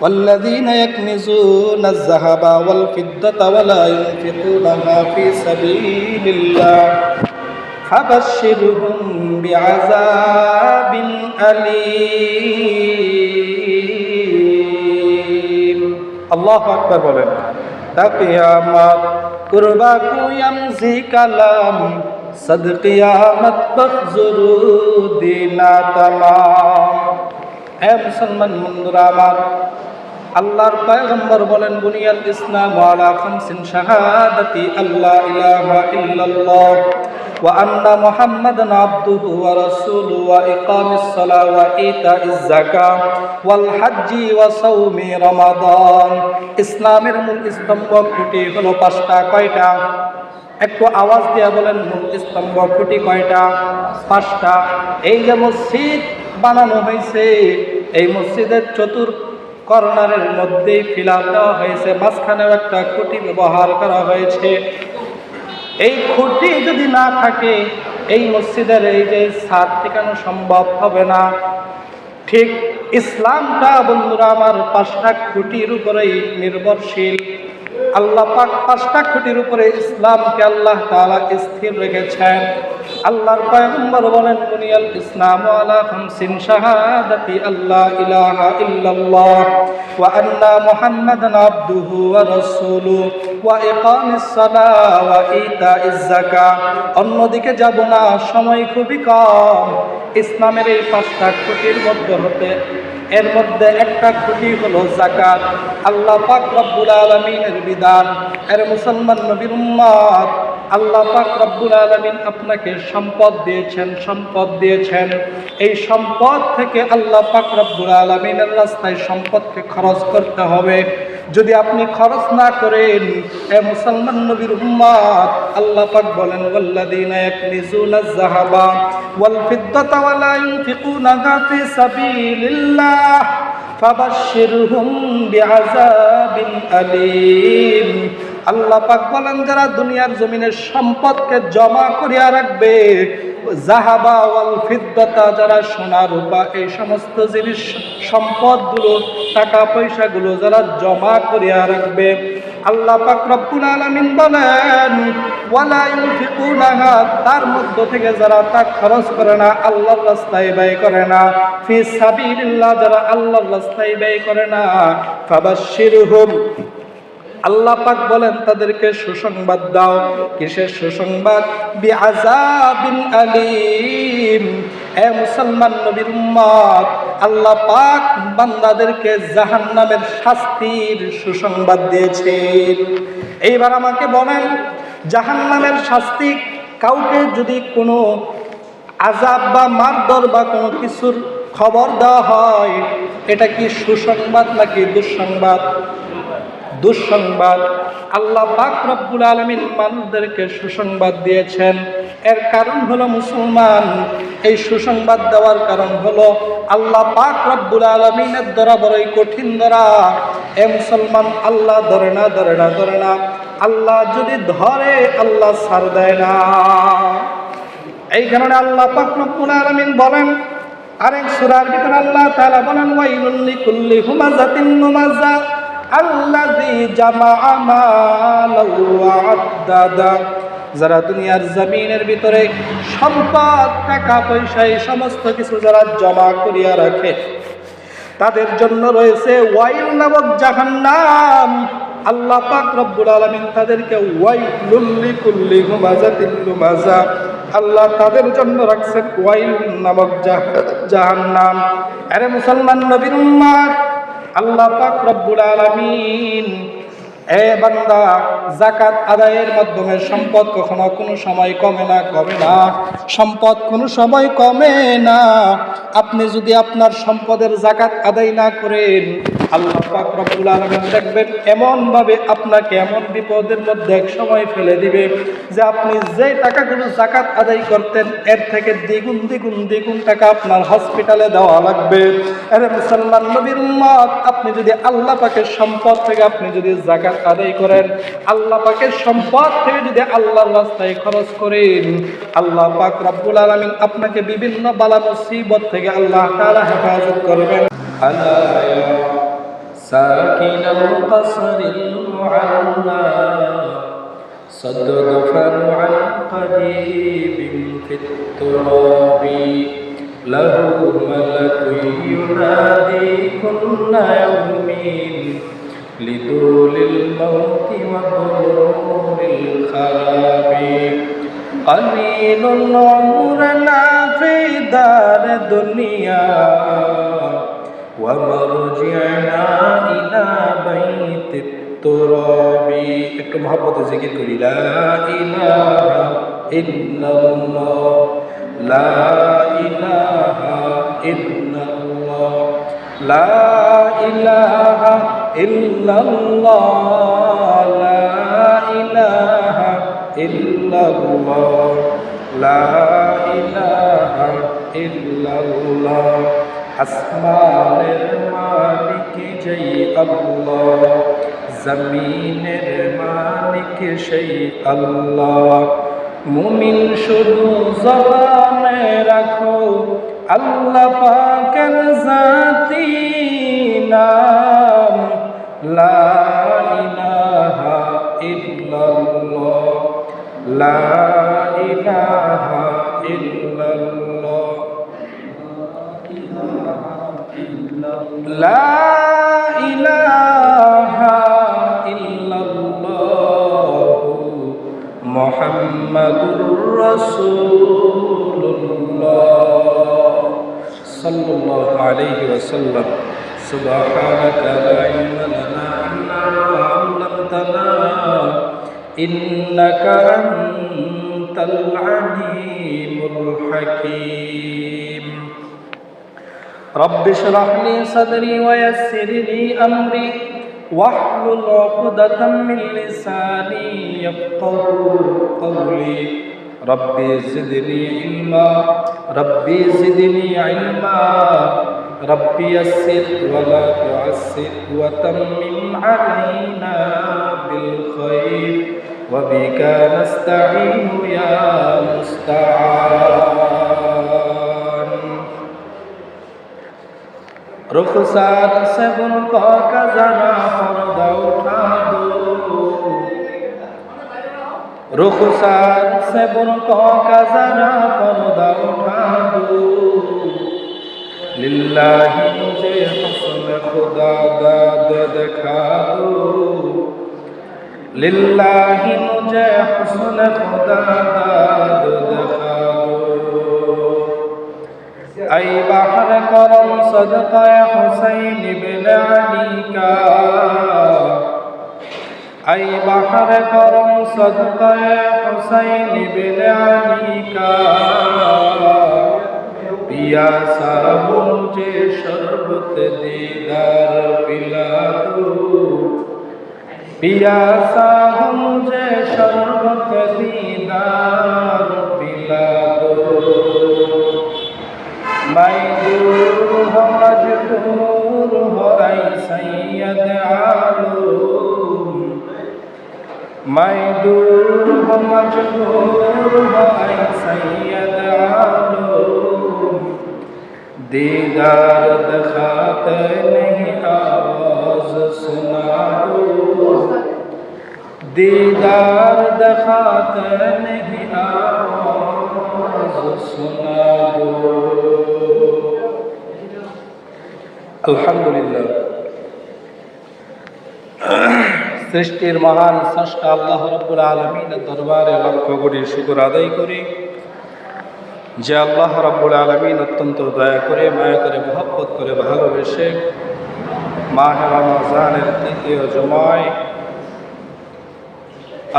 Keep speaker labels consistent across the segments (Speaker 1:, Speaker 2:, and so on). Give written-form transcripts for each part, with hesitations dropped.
Speaker 1: والذين يكنزون الذهب والفضة ولا ينفقونها في سبيل الله فبشرهم بعذاب أليم الله أكبر বলেন তাকিয়ামত কুরবা কুয়ামজি কালাম সদ কিয়ামত বখজুরু দিনা তামাম। হে মুসলমান বন্ধুরা আমার, আল্লাহর পয়গম্বর বলেন বুনিয়াল ইসলাম আলা খামসিন শাহাদাতি আল্লা ইলাহা ইল্লাল্লাহ ওয়া আন্না মুহাম্মাদান আবদুহু ওয়া রাসূলুহু ওয়া ইকামিস সালাহ ওয়া ইতাইজ যাকাত ওয়াল হজ্জি ওয়া সাওমি রমাদান। ইসলামের মূল স্তম্ভ খুঁটি হলো পাঁচটা। কয়টা? একটু আওয়াজ দিয়ে বলেন, মূল স্তম্ভ খুঁটি কয়টা? পাঁচটা। এই যে মসজিদ বানানো হয়েছে, এই মসজিদের কর্নারের মধ্যেই ফিলার দেওয়া হয়েছে, মাঝখানেও একটা খুঁটি ব্যবহার করা হয়েছে। এই খুঁটি যদি না থাকে এই মসজিদের এই যে ছাদ টিকানো সম্ভব হবে না। ঠিক ইসলামটা বন্ধুরা আমার পাঁচটা খুঁটির উপরেই নির্ভরশীল। আল্লাহ পাক পাঁচটা খুঁটির উপরে ইসলামকে আল্লাহ তাআলা স্থির রেখেছেন। আল্লাহর পয়গম্বর বলেন বুনিয়াল ইসলাম আলা খামসিন শাহাদাতি আল্লা ইলাহা ইল্লাল্লাহ ওয়া আন্না মুহাম্মাদান আবদুহু ওয়া রাসূলুহু ওয়া ইকামিস সালাহ ওয়া ইতাইজ যাকাত। অন্যদিকে যাব না, সময় খুবই কম। ইসলামের এই পাঁচটা খুঁটির এর মধ্যে একটা খুঁটি হলো যাকাত। আল্লাহ পাক রব্বুল আলামিনের বিধান। এর মুসলমান নবীর উম্মত, আল্লাহ পাক রব্বুল আলামিন আপনাকে সম্পদ দিয়েছেন। এই সম্পদ থেকে আল্লাহ পাক রব্বুল আলামিনের রাস্তায় সম্পদকে খরচ করতে হবে। যদি আপনি খরচ না করেন, এ মুসলমান নবীর উম্মত, আল্লাহ পাক বলেন ওয়াল্লাযীনা ইয়াকনিজুনাজ যাহাবা ওয়াল ফিদ্দাতা ওয়া লা ইউনফিকুনাহা ফি সাবিলিল্লাহ ফাবাশশিরহুম বিআযাবিন আলীম। আল্লাহ পাক বলেন যারা দুনিয়ার জমিনের সম্পদকে জমা করিয়া রাখবে, যাহাবা ওয়াল ফিদ্দাতা, যারা সোনা রূপা এই সমস্ত জিনিস সম্পদগুলো, টাকা পয়সাগুলো যারা জমা করিয়া রাখবে, আল্লাহ পাক রব্বুল আলামিন বলেন ওয়ালা ইউনফিকুনাহা, তার মধ্য থেকে যারা তা খরচ করে না, আল্লাহর রাস্তায় ব্যয় করে না, ফি সাবিলিল্লাহ, যারা আল্লাহর রাস্তায় ব্যয় করে না, ফাবাশশিরহুম, আল্লাহ পাক বলেন তাদেরকে সুসংবাদ দাও। কিসের সুসংবাদ? বিআযাবিন আলীম। হে মুসলমান নবীর উম্মত, আল্লাহ পাক বান্দাদেরকে জাহান্নামের শাস্তির সুসংবাদ দিয়েছেন। এইবার আমাকে বলেন, জাহান্নামের শাস্তি, কাউকে যদি কোনো আযাব বা মারধর বা কোনো কিছুর খবর দেওয়া হয়, এটা কি সুসংবাদ নাকি দুঃসংবাদ? দুঃসংবাদ। আল্লাহ পাক রব্বুল আলামিন মানুষদেরকে সুসংবাদ দিয়েছেন। এর কারণ হলো মুসলমান, এই সুসংবাদ দেওয়ার কারণ হলো আল্লাহ পাক রব্বুল আলামিনের ধরা বড়ই কঠিন ধরা। এ মুসলমান, আল্লাহ ধরে না। আল্লাহ যদি ধরে, আল্লাহ ছাড় দেয় না। এই কারণে আল্লাহ পাক রব্বুল আলামিন বলেন আরেক সূরার ভিতরে, আল্লাহ তাআলা বলেন ওয়াইলুল লিকুল্লি হুমাযাতিন লুমাযা আল্লাযী জামাআ মালান ওয়া আদ্দাদা। যারা দুনিয়ার জমিনের ভিতরে সম্পদ, টাকা পয়সা, এই সমস্ত কিছু যারা জমা করিয়া রাখে, তাদের জন্য রয়েছে ওয়াইল নামক জাহান্নাম। আল্লাহ পাক রব্বুল আলামিন তাদেরকে ওয়াইলুল লিকুল্লি হুমাযাতিন লুমাযা, আল্লাহ তাদের জন্য রাখছেন ওয়াইল নামক জাহান্নাম। আরে মুসলমান নবীর উম্মত, আল্লাহ পাক রব্বুল আলামিন, এ বান্দা, যাকাত আদায়ের মাধ্যমে সম্পদ কখনো কোনো সময় কমে না। সম্পদ কোনো সময় কমে না। আপনি যদি আপনার সম্পদের যাকাত আদায় না করেন, আল্লাহ পাক রব্বুল আলামিন দেখবেন এমনভাবে আপনাকে এমন বিপদের মধ্যে এক সময় ফেলে দিবে যে আপনি যে টাকাগুলো যাকাত আদায় করতেন, এর থেকে দ্বিগুণ টাকা আপনার হসপিটালে দেওয়া লাগবে। আরে মুসলমান নবীর উম্মত, আপনি যদি আল্লাহ পাকের সম্পদ থেকে আপনি যদি যাকাত আদায় করেন, আল্লাহ পাকের সম্পদ থেকে যদি আল্লাহর রাস্তায় খরচ করেন, আল্লাহ পাক রব্বুল আলামিন আপনাকে বিভিন্ন বালা মুসিবত থেকে আল্লাহ তাআলা হেফাজত করবেন। ساكن القصر المعلى صدد عن قريب في التراب له ملك ينادي كل يوم لدول الموت وبرور الخراب قليل عمرنا في دار الدنيا ومرجعنا إلى بيت التراب একটু মহব্বতে জিকির করি লা ইলাহা ইল্লাল্লাহ লা ইলাহা ইল্লাল্লাহ লা ইলাহা ইল্লাল্লাহ লা ইলাহা ইল্লাল্লাহ লা ইলাহা ইল্লাল্লাহ আসমানের মালিক যেই আল্লাহ জমিনের মালিক সেই আল্লাহ মুমিন শুধু জবানে রাখো আল্লাহ পাকের জাতি নাম লা ইলাহা ইল্লাল্লাহ লা ইলাহা ইল্লাল্লাহ লা ইলাহা ইল্লাল্লাহ মুহাম্মাদুর রাসূলুল্লাহ সাল্লাল্লাহু আলাইহি ওয়াসাল্লাম সুবহানাকা লা ইলমা লানা ইল্লা মা 'আল্লামতানা ইন্নাকা আনতাল আলীমুল হাকীম رب اشرح لي صدري ويسر لي أمري واحلل عقدة من لساني يفقهوا قولي ربي زدني علما ربي زدني علما ربي يسر ولا تعسر وتمم علينا بالخير وبك نستعين يا مستعان रुखसार से बुनको का जरा पर्दा उठा दो रुखसार से बुनको का जरा पर्दा उठा दो लिल्लाही मुझे हुस्न खुदा दाद दिखा दो लिल्लाही मुझे हुस्न खुदा दाद दिखा दो ऐ बहर करम सदका हुसैन बिन अली का ऐ बहर करम सदका हुसैन बिन अली का पियासा मुझे शरबत दीदार पिला दो पियासा मुझे शरबत दीदार पिला दो मैं दूर हो मजबूर हो ऐ सैयद आलम मैं दूर हो मजबूर हो ऐ सैयद आलम दीदार दिखाते नहीं आवाज सुना दो दीदार दिखाते नहीं आवाज सुना दो আলহামদুলিল্লাহ সৃষ্টির মহান স্রষ্টা আল্লাহ রাব্বুল আলামিনের দরবারে লক্ষ কোটি শুকর আদায় করি যে আল্লাহ রাব্বুল আলামিন অত্যন্ত দয়া করে মায়া করে মহব্বত করে ভালোবেসে মাহে রমজানের তৃতীয় জুমায়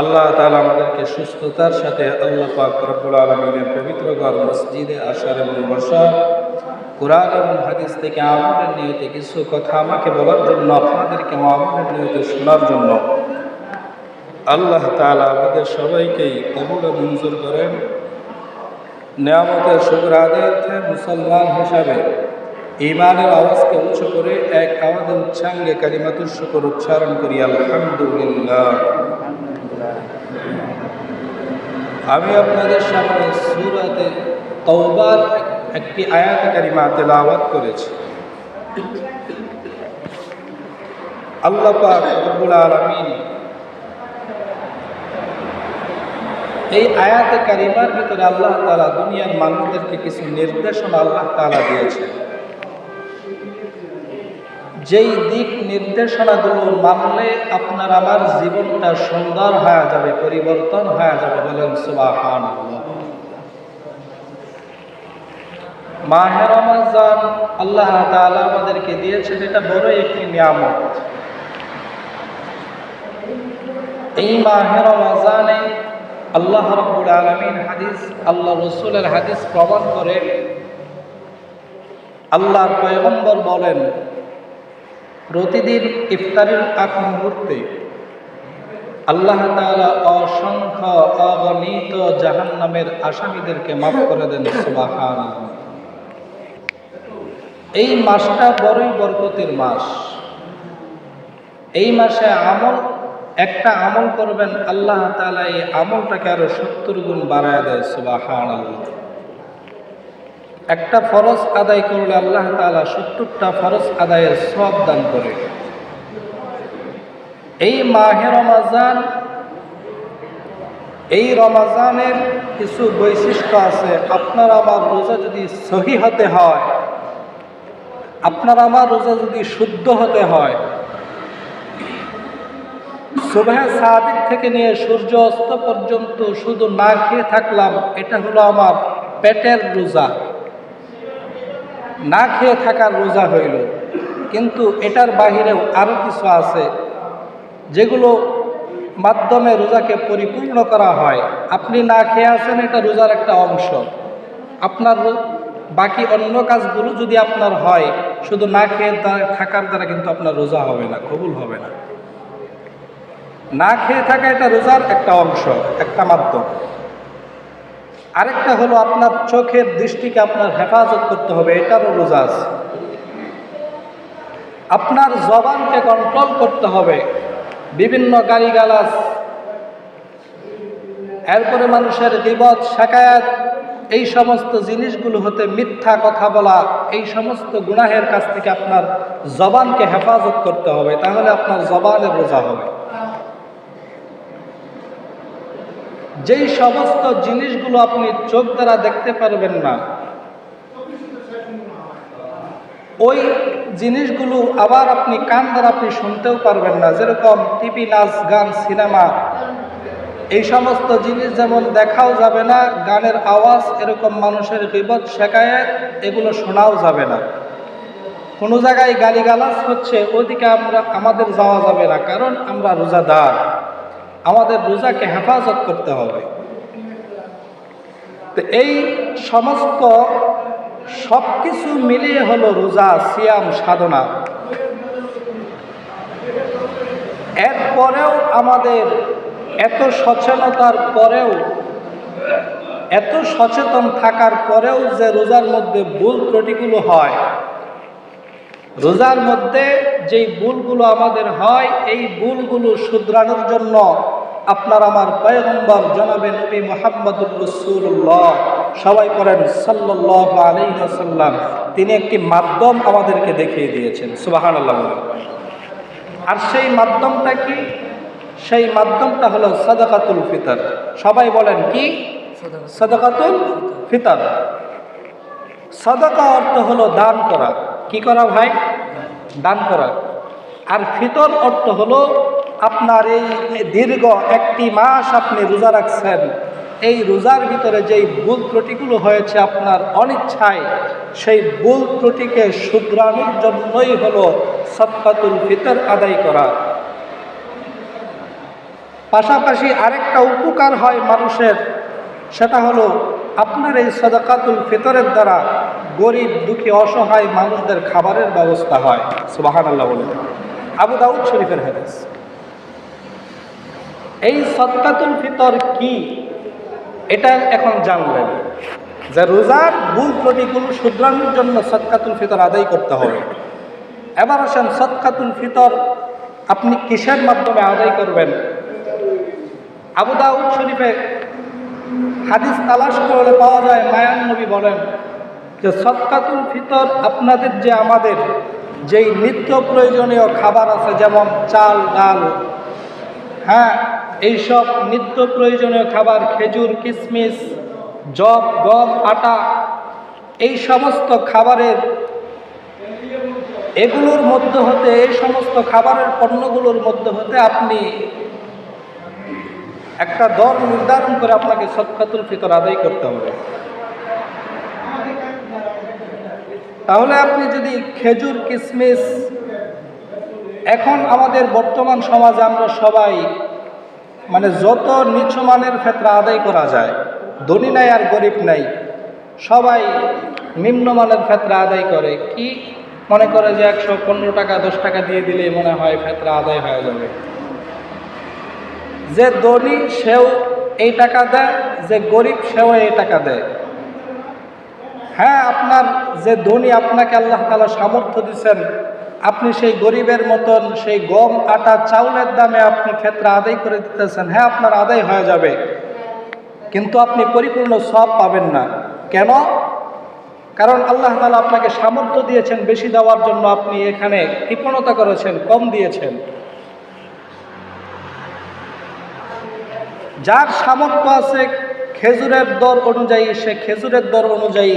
Speaker 1: আল্লাহ তাআলা আমাদেরকে সুস্থতার সাথে আল্লাহ পাক রব্বুল আলামিনের পবিত্র ঘর মসজিদে আসার এবং বসার কুরআন এবং হাদিস থেকে আমলের নিয়তে কিছু কথা আমাকে বলার জন্য আপনাদেরকে আমলের নিয়তে শোনার জন্য আল্লাহ তাআলা আমাদের সবাইকেই কবুল ও মঞ্জুর করেন। নিয়ামতের শুকর আদায়ার্থে মুসলমান হিসাবে ঈমানের আওয়াজকে উঁচু করে এক আওয়াজে উচ্চাঙ্গে কালিমাতুশ শুকর উচ্চারণ করি আলহামদুলিল্লাহ। আমি আপনাদের সামনে সূরাতে তাওবার একটি আয়াত কারিমা তেলাওয়াত করেছি। আল্লাহ পাক রব্বুল আলামিন এই আয়াতে কারিমার ভিতরে আল্লাহ তাআলা দুনিয়ার মানুষদেরকে কিছু নির্দেশনা আল্লাহ তাআলা দিয়েছেন। যেই দিক নির্দেশনাগুলো মানলে আপনার আমার জীবনটা সুন্দর হয়ে যাবে, পরিবর্তন হয়ে যাবে। বলেন সুবহানাল্লাহ। মাহে রমজান আল্লাহ তাআলা আমাদেরকে দিয়েছেন, এটা বড় একটি নিয়ামত। এই মাহে রমজানে আল্লাহ রাব্বুল আলামিন হাদিস, আল্লাহ রাসূলের হাদিস প্রমাণ করে, আল্লাহর পয়গম্বর বলেন, প্রতিদিন ইফতারের আগ মুহূর্তে আল্লাহ তাআলা অসংখ্য অগণিত জাহান্নামের আসামীদেরকে মাফ করে দেন। সুবহানাল্লাহ। এই মাসটা বড়ই বরকতের মাস। এই মাসে একটা আমল করবেন, আল্লাহ তাআলা এই আমলটাকে আরো 70 গুণ বাড়ায় দেয়। সুবহানাল্লাহ। একটা ফরজ আদায় করলে আল্লাহ তাআলা 70টা ফরজ আদায়ের সওয়াব দান করে। এই মাহে রমজান, এই রমজানের কিছু বৈশিষ্ট্য আছে। আপনার আমার রোজা যদি সহি হতে হয়, আপনার আমার রোজা যদি শুদ্ধ হতে হয়, সুবহ সাদিক থেকে নিয়ে সূর্য অস্ত পর্যন্ত শুধু না খেয়ে থাকলাম, এটা হলো আমার পেটের রোজা, না খেয়ে থাকার রোজা হইল। কিন্তু এটার বাহিরেও আরো কিছু আছে যেগুলো মাধ্যমে রোজাকে পরিপূর্ণ করা হয়। আপনি না খেয়ে আছেন, এটা রোজার একটা অংশ। আপনার বাকি অন্য কাজগুলো যদি আপনার হয়, শুধু না খেয়ে থাকার দ্বারা কিন্তু আপনার রোজা হবে না, কবুল হবে না। না খেয়ে থাকা এটা রোজার একটা অংশ, একটা মাধ্যম। আরেকটা হলো আপনার চোখের দৃষ্টিকে আপনার হেফাজত করতে হবে, এটারও রোজা আছে। আপনার জবানকে কন্ট্রোল করতে হবে, বিভিন্ন গালিগালাজ, এরপরে মানুষের গীবত, শিকায়াত, এই সমস্ত জিনিসগুলো হতে, মিথ্যা কথা বলা, এই সমস্ত গুনাহের কাছ থেকে আপনার জবানকে হেফাজত করতে হবে, তাহলে আপনার জবানের রোজা হবে। যেই সমস্ত জিনিসগুলো আপনি চোখ দ্বারা দেখতে পারবেন না, ওই জিনিসগুলো আবার আপনি কান দ্বারা আপনি শুনতেও পারবেন না। যেরকম টিভি, নাচ, গান, সিনেমা, এই সমস্ত জিনিস যেমন দেখাও যাবে না, গানের আওয়াজ, এরকম মানুষের গীবত, শিকায়াত, এগুলো শোনাও যাবে না। কোনো জায়গায় গালিগালাজ হচ্ছে, ওদিকে আমাদের যাওয়া যাবে না, কারণ আমরা রোজাদার, আমাদের রোজাকে হেফাজত করতে হবে। তো এই সমস্ত সব কিছু মিলিয়ে হলো রোজা, সিয়াম, সাধনা। এরপরেও আমাদের এত সচেতনতার পরেও, এত সচেতন থাকার পরেও যে রোজার মধ্যে ভুল ত্রুটিগুলো হয়, রোজার মধ্যে যেই ভুলগুলো আমাদের হয়, এই ভুলগুলো শুধরানোর জন্য আপনার আমার পয়গম্বর জনাবে নবী মুহাম্মদুর রাসূলুল্লাহ, সবাই করেন সাল্লাল্লাহু আলাইহি ওয়াসাল্লাম, তিনি একটি মাধ্যম আমাদেরকে দেখিয়ে দিয়েছেন। সুবহানাল্লাহ। আর সেই মাধ্যমটা কি? সেই মাধ্যমটা হলো সাদাকাতুল ফিতর। সবাই বলেন কি? সাদাকাতুল ফিতর। সাদাকা অর্থ হলো দান করা। কি করা ভাই? দান করা। আর ফিতর অর্থ হলো আপনার এই দীর্ঘ একটি মাস আপনি রোজা রাখছেন, এই রোজার ভিতরে যেই ভুল ত্রুটিগুলো হয়েছে আপনার অনিচ্ছায়, সেই ভুল ত্রুটিকে শুধরানোর জন্যই হলো সাদকাতুল ফিতর আদায় করা। পাশাপাশি আরেকটা উপকার হয় মানুষের, সেটা হলো আপনার এই সাদাকাতুল ফিতরের দ্বারা গরিব, দুঃখী, অসহায় মানুষদের খাবারের ব্যবস্থা হয়। সুবহানাল্লাহ বলে। আবু দাউদ শরীফের হাদিস। এই সাদকাতুল ফিতর কি, এটা এখন জানলেন যে রোজার ভুল ত্রুটিগুলো শুধরানোর জন্য সাদকাতুল ফিতর আদায় করতে হবে। এবার আসেন, সাদকাতুল ফিতর আপনি কিসের মাধ্যমে আদায় করবেন? আবু দাউদ শরীফে হাদিস তালাশ করলে পাওয়া যায়, মায়ান নবী বলেন যে সাদকাতুল ফিতর আপনাদের যে আমাদের যেই নিত্য প্রয়োজনীয় খাবার আছে, যেমন চাল ডাল, হ্যাঁ, এইসব নিত্য প্রয়োজনীয় খাবার, খেজুর, কিশমিশ, যব, গম, আটা, এই সমস্ত খাবারের, এগুলোর মধ্যে হতে, এই সমস্ত খাবারের পণ্যগুলোর মধ্যে হতে আপনি একটা দর নির্ধারণ করে আপনাকে সদকাতুল ফিতর আদায় করতে হবে। তাহলে আপনি যদি খেজুর, কিশমিশ, এখন আমাদের বর্তমান সমাজে আমরা সবাই মানে যত নিচু মানের ক্ষেত্রে আদায় করা যায়, ধনী নাই আর গরিব নাই, সবাই নিম্নমানের ক্ষেত্রে আদায় করে। কি মনে করে যে 115 টাকা 10 টাকা দিয়ে দিলেই মনে হয় ক্ষেত্রে আদায় হয়ে যাবে। যে ধনী সেও এই টাকা দেয়, যে গরিব সেও এই টাকা দেয়। হ্যাঁ, আপনার যে ধনী, আপনাকে আল্লাহ তাআলা সামর্থ্য দিচ্ছেন, আপনি সেই গরিবের মতন সেই গম, আটা, চাউলের দামে আপনি ক্ষেত্রে আদায় করে দিতেছেন। হ্যাঁ, আপনার আদায় হয়ে যাবে, কিন্তু আপনি পরিপূর্ণ সওয়াব পাবেন না। কেন? কারণ আল্লাহ তাআলা আপনাকে সামর্থ্য দিয়েছেন বেশি দেওয়ার জন্য, আপনি এখানে কৃপণতা করেছেন, কম দিয়েছেন। যার সামর্থ্য আছে খেজুরের দর অনুযায়ী, সে খেজুরের দর অনুযায়ী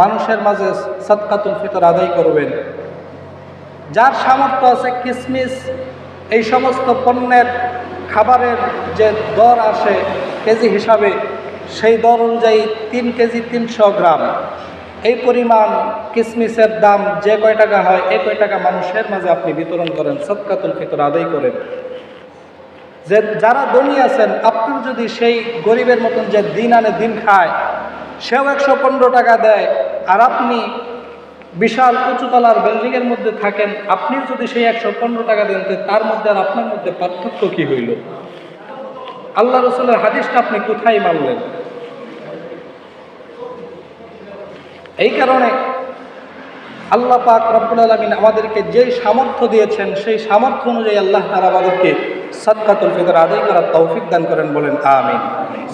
Speaker 1: মানুষের মাঝে সদকাতুল ফিতর আদায় করবেন। যার সামর্থ্য আছে কিশমিশ, এই সমস্ত পণ্যের খাবারের যে দর আসে কেজি হিসাবে, সেই দর অনুযায়ী 3 কেজি 300 গ্রাম এই পরিমাণ কিশমিশের দাম যে কয় টাকা হয়, এই কয় টাকা মানুষের মাঝে আপনি বিতরণ করেন, সদকাতুল ফিতর আদায় করেন। যে যারা ধনী আছেন, আপনার যদি সেই গরিবের মতন যে দিন আনে দিন খায়, সেও 115 টাকা দেয়, আর আপনি বিশাল উঁচুতলার বিল্ডিংয়ের মধ্যে থাকেন, আপনি যদি সেই 115 টাকা দেন, তার মধ্যে আর আপনার মধ্যে পার্থক্য কি হইল? আল্লাহ রাসূলের হাদিসটা আপনি কোথায় মানলেন? এই কারণে আল্লাহ পাক রব্বুল আলামিন আমাদেরকে যেই সামর্থ্য দিয়েছেন, সেই সামর্থ্য অনুযায়ী আল্লাহ তাআলা আমাদেরকে সদকাতুল ফিতর আদায় করার তৌফিক দান করেন, বলেন আমিন।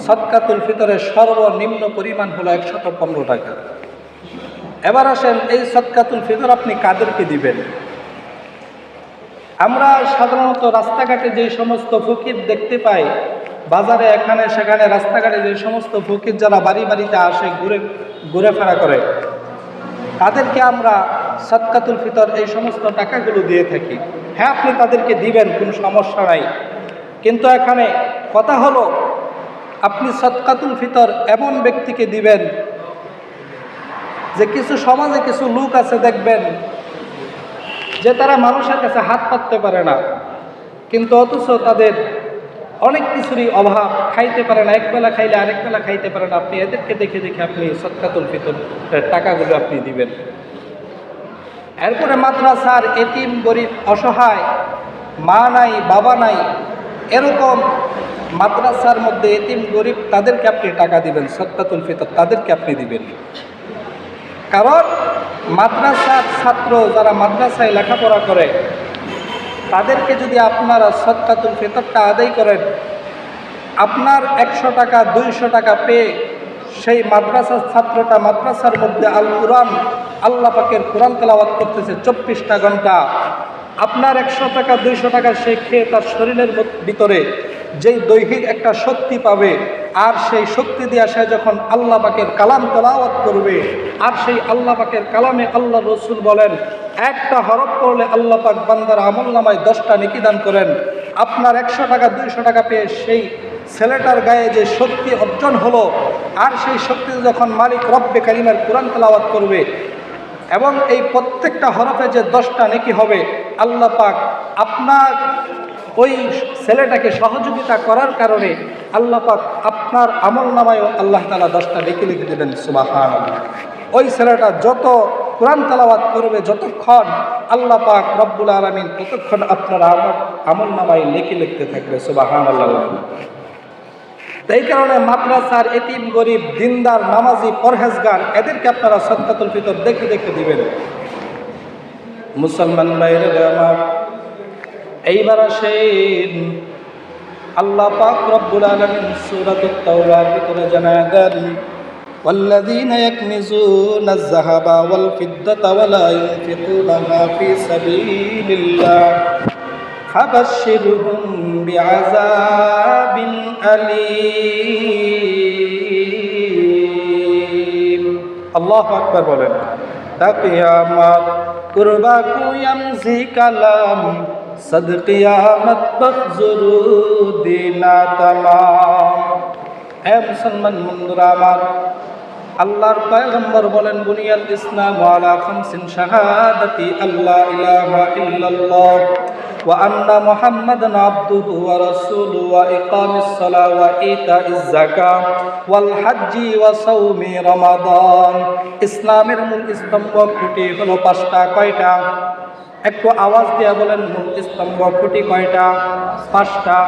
Speaker 1: সদকাতুল ফিতরের সর্বনিম্ন পরিমাণ হলো 115 টাকা। এবার আসেন, এই সদকাতুল ফিতর আপনি কাদেরকে দিবেন? আমরা সাধারণত রাস্তাঘাটে যে সমস্ত ফকির দেখতে পাই, বাজারে এখানে সেখানে রাস্তাঘাটে যে সমস্ত ফকির যারা বাড়ি বাড়িতে আসে, ঘুরে ফেরা করে, তাদেরকে আমরা সদকাতুল ফিতর এই সমস্ত টাকাগুলো দিয়ে থাকি। হ্যাঁ, আপনি তাদেরকে দিবেন, কোনো সমস্যা নাই, কিন্তু এখানে কথা হলো আপনি সদকাতুল ফিতর এমন ব্যক্তিকে দিবেন যে কিছু সমাজে কিছু লোক আছে দেখবেন যে তারা মানুষের কাছে হাত পাততে পারে না, কিন্তু অথচ তাদের অনেক কিছুরই অভাব, খাইতে পারে না, একবেলা খাইলে আরেক বেলা খাইতে পারে না। আপনি এদেরকে দেখে দেখে আপনি সদকাতুল ফিতর টাকাগুলো আপনি দিবেন। এরপরে মাদ্রাসার এতিম, গরিব, অসহায়, মা নাই বাবা নাই, এরকম মাদ্রাসার মধ্যে এতিম, গরিব, তাদেরকে আপনি টাকা দিবেন, সদকাতুল ফিতর তাদেরকে আপনি দিবেন। কারণ মাদ্রাসার ছাত্র যারা মাদ্রাসায় লেখাপড়া করে, তাদেরকে যদি আপনারা সদকাতুল ফিতরটা আদায় করেন, আপনার 100 টাকা 200 টাকা পেয়ে সেই মাদ্রাসার ছাত্রটা মাদ্রাসার মধ্যে কোরআন, আল্লাহ পাকের কোরআন তেলাওয়াত করতেছে 24টা ঘন্টা, আপনার 100 টাকা 200 টাকা সে খেয়ে তার শরীরের ভিতরে যেই দৈহিক একটা শক্তি পাবে, আর সেই শক্তি দিয়ে সে যখন আল্লাহ পাকের কালাম তেলাওয়াত করবে, আর সেই আল্লাহ পাকের কালামে আল্লাহ রসুল বলেন একটা হরফ পড়লে আল্লাহ পাক বান্দার আমলনামায় 10টা নেকি দান করেন। আপনার 100 টাকা 200 টাকা পেয়ে সেই ছেলেটার গায়ে যে শক্তি অর্জন হলো, আর সেই শক্তি যখন মালিক রব্বে কারিমের কোরআন তেলাওয়াত করবে, এবং এই প্রত্যেকটা হরফে যে 10টা নেকি হবে, আল্লাহ পাক আপনার ওই ছেলেটাকে সহযোগিতা করার কারণে আল্লাহ পাক আপনার আমলনামায়ও আল্লাহ তাআলা 10টা নেকি লিখে দেবেন। সুবহানাল্লাহ। ওই ছেলেটা যত কোরআন তেলাওয়াত করবে, যতক্ষণ আল্লাহ পাক রব্বুল আলামিন ততক্ষণ আপনার আমলনামায় নেকি লিখতে থাকবে। সুবহানাল্লাহ। এই কারণে মাদ্রাসার এতিম, গরিব, দিনদার, নামাজি, পরহেজগার, এদেরকে আপনারা সদকাতুল ফিতর দেখে দেখে দিবেন। মুসলমান ভাইরা আমার, এইবার আসেন আল্লাহ পাক রব্বুল আলামিন সূরাতুত তাওবার ভিতরে জানায় দেন, والذين يكنزون الذهب والفضة ولا ينفقونها في سبيل الله فبشرهم بعذاب أليم الله أكبر বলেন কিয়ামত কুরবা কুয়ামজি কালাম সদ কিয়ামত বখজুরু দিনা তামাম। হে মুসলমান বন্ধুরা আমার, আল্লাহর পয়গম্বর বলেন বুনিয়াল ইসলাম আলা খামসিন শাহাদাতি আল্লা ইলাহা ইল্লাল্লাহ ওয়া আন্না মুহাম্মাদান আবদুহু ওয়া রাসূলুহু ওয়া ইকামিস সালাহ ওয়া ইতাইজ যাকাত ওয়াল হজ্জি ওয়া সাওমি রমাদান। ইসলামের মূল স্তম্ভ খুঁটি হলো পাঁচটা। কয়টা? একটু আওয়াজ দিয়ে বলেন, মূল স্তম্ভ খুঁটি কয়টা? পাঁচটা।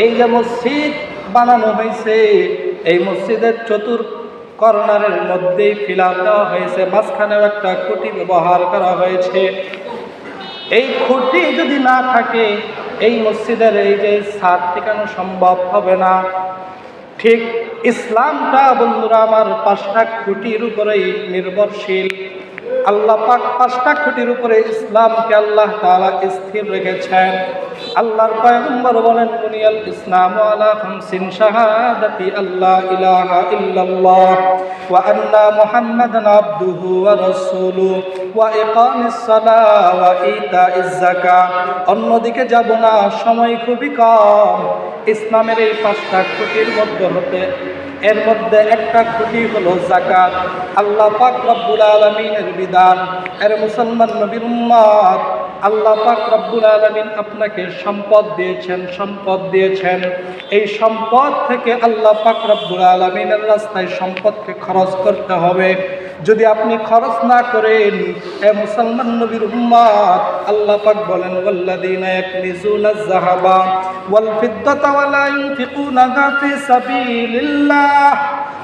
Speaker 1: এই যে মসজিদ বানানো হয়েছে, এই মসজিদের কর্নারের মধ্যেই ফিলার দেওয়া হয়েছে, মাঝখানেও একটা খুঁটি ব্যবহার করা হয়েছে। এই খুঁটি যদি না থাকে এই মসজিদের এই যে ছাদ টিকানো সম্ভব হবে না। ঠিক ইসলামটা বন্ধুরা আমার পাঁচটা খুঁটির উপরেই নির্ভরশীল। আল্লাহ পাক পাঁচটা খুঁটির উপরে ইসলামকে আল্লাহ তাআলা স্থির রেখেছেন। আল্লাহর পয়গম্বর বলেন বুনিয়াল ইসলাম আলা খামসিন শাহাদাতি আল্লা ইলাহা ইল্লাল্লাহ ওয়া আন্না মুহাম্মাদান আবদুহু ওয়া রাসূলুহু ওয়া ইকামিস সালাহ ওয়া ইতাইজ যাকাত। অন্যদিকে যাব না, সময় খুবই কম। ইসলামের এই পাঁচটা খুঁটির এর মধ্যে একটা খুঁটি হলো যাকাত। আল্লাহ পাক রব্বুল আলামিনের বিধান। এর মুসলমান নবীর উম্মত, আল্লাহ পাক রব্বুল আলামিন আপনাকে সম্পদ দিয়েছেন। এই সম্পদ থেকে আল্লাহ পাক রব্বুল আলামিনের রাস্তায় সম্পদকে খরচ করতে হবে। যদি আপনি খরচ না করেন, এ মুসলমান নবীর উম্মত, আল্লাহ পাক বলেন ওয়াল্লাযীনা ইয়াকনিজুনাজ যাহাবা ওয়াল ফিদ্দাতা ওয়া লা ইউনফিকুনাহা ফি সাবিলিল্লাহ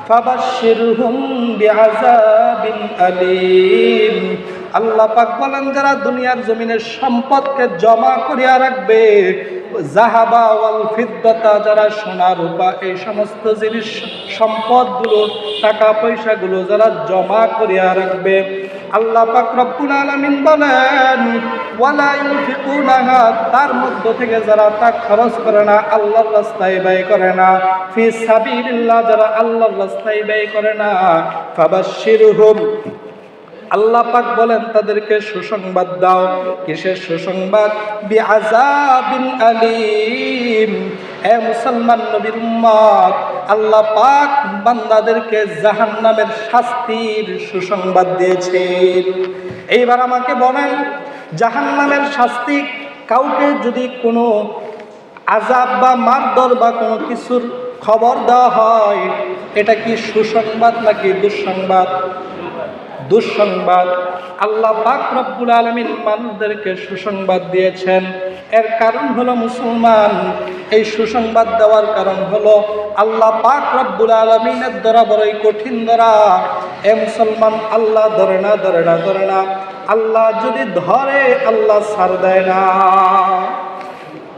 Speaker 1: ফাবাশশিরহুম বিআযাবিন আলীম। আল্লাহ পাক বলেন যারা দুনিয়ার জমিনের সম্পদকে জমা করিয়া রাখবে, যাহাবা ওয়াল ফিদ্দাতা, যারা সোনা রূপা এই সমস্ত জিনিস সম্পদগুলো, টাকা পয়সাগুলো যারা জমা করিয়া রাখবে, আল্লাহ পাক রব্বুল আলামিন বলেন ওয়ালা ইউনফিকুনাহা, তার মধ্য থেকে যারা তা খরচ করে না, আল্লাহর রাস্তায় ব্যয় করে না, ফি সাবিলিল্লাহ, যারা আল্লাহর রাস্তায় ব্যয় করে না, ফাবাশশিরহুম, আল্লাহ পাক বলেন তাদেরকে সুসংবাদ দাও। কিসের সুসংবাদ? বিআযাবিন আলীম। এ মুসলমান নবীর উম্মত, আল্লাহ পাক বান্দাদেরকে জাহান্নামের শাস্তির সুসংবাদ দিয়েছেন। এইবার আমাকে বলেন, জাহান্নামের শাস্তি, কাউকে যদি কোনো আযাব বা মারধর বা কোনো কিছুর খবর দেওয়া হয়, এটা কি সুসংবাদ নাকি দুঃসংবাদ? দুঃসংবাদ। আল্লাহ পাক রব্বুল আলামিন মানুষদেরকে সুসংবাদ দিয়েছেন। এর কারণ হলো মুসলমান, এই সুসংবাদ দেওয়ার কারণ হলো আল্লাহ পাক রব্বুল আলামিনের ধরা বড়ই কঠিন ধরা। এ মুসলমান, আল্লাহ ধরে না। আল্লাহ যদি ধরে আল্লাহ ছাড় দেয় না।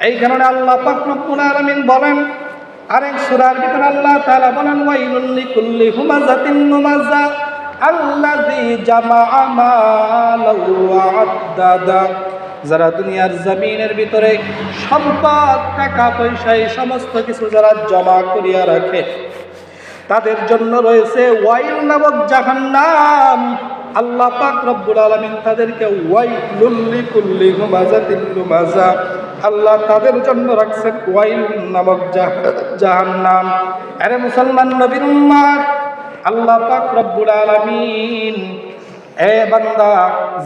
Speaker 1: এই কারণে আল্লাহ পাক রব্বুল আলামিন বলেন আরেক সূরার ভিতরে, আল্লাহ তাআলা বলেন ওয়াইলুল লিকুল্লি হুমাযাতিন লুমাযা আল্লাযী জামাআ মালান ওয়া আদ্দাদা। যারা দুনিয়ার জমিনের ভিতরে সম্পদ, টাকা পয়সা, এই সমস্ত কিছু যারা জমা করিয়া রাখে, তাদের জন্য রয়েছে ওয়াইল নামক জাহান্নাম। আল্লাহ পাক রব্বুল আলামিন তাদেরকে ওয়াইলুল লিকুল্লি হুমাযাতিন লুমাযা, আল্লাহ তাদের জন্য রাখছেন ওয়াইল নামক জাহান্নাম। আরে মুসলমান নবীর উম্মত, আল্লাহ পাক রব্বুল আলামিন, এ বান্দা,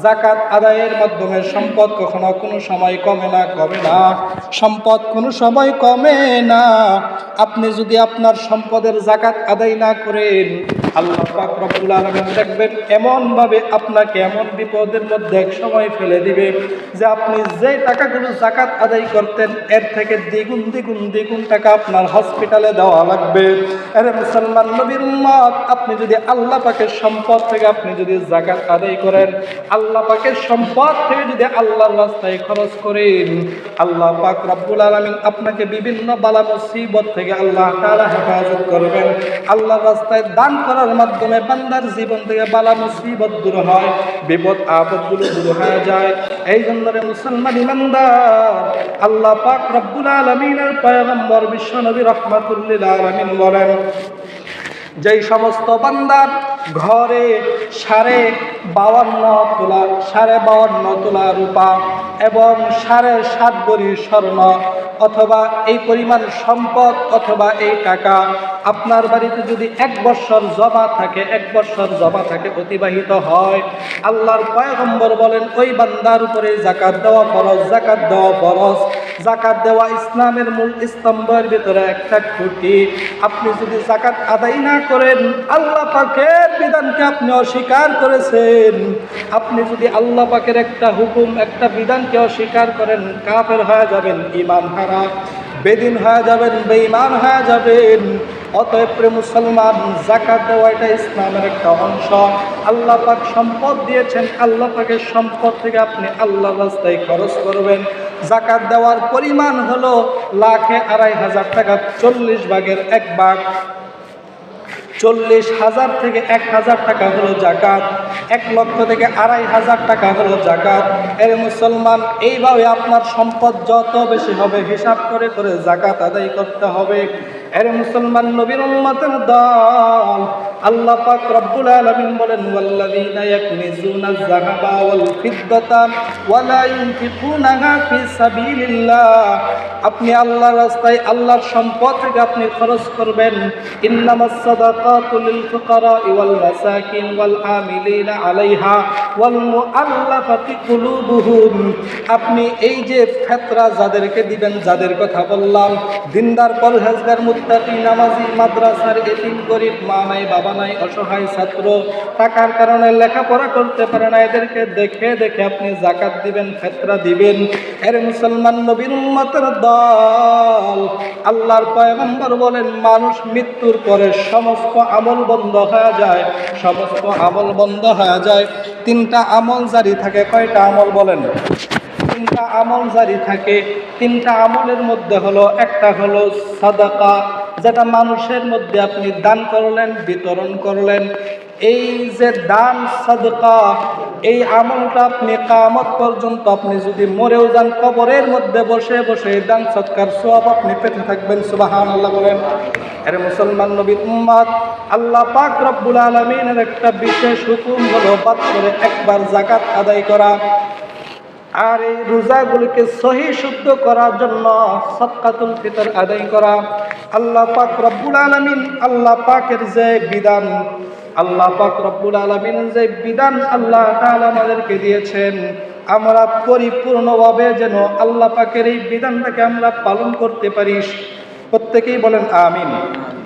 Speaker 1: যাকাত আদায়ের মাধ্যমে সম্পদ কখনো কোনো সময় কমে না। সম্পদ কোনো সময় কমে না। আপনি যদি আপনার সম্পদের যাকাত আদায় না করেন, আল্লাহ পাক রব্বুল আলামিন দেখবেন এমনভাবে আপনাকে এমন বিপদের মধ্যে এক সময় ফেলে দিবে যে আপনি যে টাকাগুলো যাকাত আদায় করতেন এর থেকে দ্বিগুণ টাকা আপনার হসপিটালে দেওয়া লাগবে। আরে মুসলমান নবীর উম্মত, আপনি যদি আল্লাহ পাকের সম্পদ থেকে আপনি যদি যাকাত আদায় করেন, আল্লাহ পাকের সম্পদ থেকে যদি আল্লাহর রাস্তায় খরচ করেন, আল্লাহ পাক রব্বুল আলামিন আপনাকে বিভিন্ন বালা মুসিবত থেকে আল্লাহ তাআলা হেফাজত করবেন। আল্লাহর রাস্তায় দান করার করার মাধ্যমে বান্দার জীবন থেকে বালা মুসিবত দূর হয়, বিপদ আপদগুলো দূর হয়ে যায়। এই জন্য রে মুসলমান ইমানদার, আল্লাহ পাক রব্বুল আলামিনের পয়গম্বর বিশ্বনবী রাহমাতুল লিল আলামিন বলেন, যেই সমস্ত বান্দার ঘরে 52.5 তোলা রূপা এবং 7.5 ভরি স্বর্ণ অথবা এই পরিমাণ সম্পদ অথবা এই টাকা আপনার বাড়িতে যদি 1 বছর জমা থাকে অতিবাহিত হয়, আল্লাহর পয়গম্বর বলেন ওই বান্দার উপরে যাকাত দেওয়া ফরজ। যাকাত দেওয়া ইসলামের মূল স্তম্ভের ভিতরে একটা খুঁটি। আপনি যদি যাকাত আদায় না করেন, আল্লাহ পাকের বিধানকে আপনি অস্বীকার করেছেন। আপনি যদি আল্লাহ পাকের একটা হুকুম, একটা বিধানকে অস্বীকার করেন, কাফের হয়ে যাবেন, ঈমান হারা, বেদিন হয়ে যাবেন, বেঈমান হয়ে যাবেন। অতএব প্রিয় মুসলমান, যাকাত দেওয়া এটা ইসলামের একটা অংশ। আল্লাহ পাক সম্পদ দিয়েছেন, আল্লাহ পাকের সম্পদ থেকে আপনি আল্লাহর রাস্তায় খরচ করবেন। যাকাত দেওয়ার পরিমাণ হলো 1,02,500 টাকা, 40 ভাগের 1 ভাগ। 40,000 থেকে 1,000 টাকা হলো যাকাত, 1 লক্ষ থেকে 2,500 টাকা হলো যাকাত। এর মুসলমান, এইভাবে আপনার সম্পদ যত বেশি হবে হিসাব করে করে যাকাত আদায় করতে হবে। এর মুসলমান, নবীর উম্মতের দল, আল্লাহ পাক রব্বুল আলামিন বলেন, ওয়াল্লাযীনা ইয়াকনিজুনা আয-যাহাবা ওয়াল ফিদ্দাতা ওয়া লা ইউনফিকুনাহা ফি সাবিলিল্লাহ। আপনি আল্লাহর রাস্তায় আল্লাহর সম্পদ থেকে আপনি খরচ করবেন। ইন্নামাস সাদাকাতু লিল ফুকারা'i ওয়াল মাসাকিন ওয়াল আমিলিনা আলাইহা ওয়াল মুআল্লাফাতি কুলুবুহুম। আপনি এই যে ফিতরা যাদেরকে দিবেন, যাদের কথা বললাম, দিনদার, পরহেজগার, মুত্তাকি, নামাজি, মাদ্রাসার এতিম, গরিব, মা নাই, বাবা নাই, অসহায় ছাত্র, টাকার কারণে লেখাপড়া করতে পারে না, এদেরকে দেখে দেখে আপনি যাকাত দিবেন, ফিতরা দিবেন। এর মুসলমান, নবীর উম্মতের দল, আল্লাহর পয়গম্বর বলেন, মানুষ মৃত্যুর পরে সমস্ত আমল বন্ধ হয়ে যায়, সমস্ত আমল বন্ধ হয়ে যায়। 3টা আমল জারি থাকে। কয়টা আমল বলেন? 3টা আমল জারি থাকে। 3টা আমলের মধ্যে হলো, একটা হলো সাদাকা, যেটা মানুষের মধ্যে আপনি দান করলেন, বিতরণ করলেন। এই যে দান সাদকা, এই আমলটা আপনি কিয়ামত পর্যন্ত, আপনি যদি মরেও যান, কবরের মধ্যে বসে বসে দান সৎকার সওয়াব আপনি পেতে থাকবেন। সুবহানাল্লাহ বলেন। এর মুসলমান নবীর উম্মত, আল্লাহ পাক রব্বুল আলামিনের একটা বিশেষ হুকুম হলো বছরে একবার যাকাত আদায় করা। আর এই রোজাগুলিকে সহি শুদ্ধ করার জন্য সাদকাতুল ফিতর আদায় করা। আল্লাহ পাক রব্বুল আলামিন, আল্লাহ পাকের যে বিধান, আল্লাহ পাক রব্বুল আলামিনের যে বিধান আল্লাহ তাআলা আমাদেরকে দিয়েছেন, আমরা পরিপূর্ণভাবে যেন আল্লাহ পাকের এই বিধানটাকে আমরা পালন করতে পারি। প্রত্যেকেই বলেন আমিন।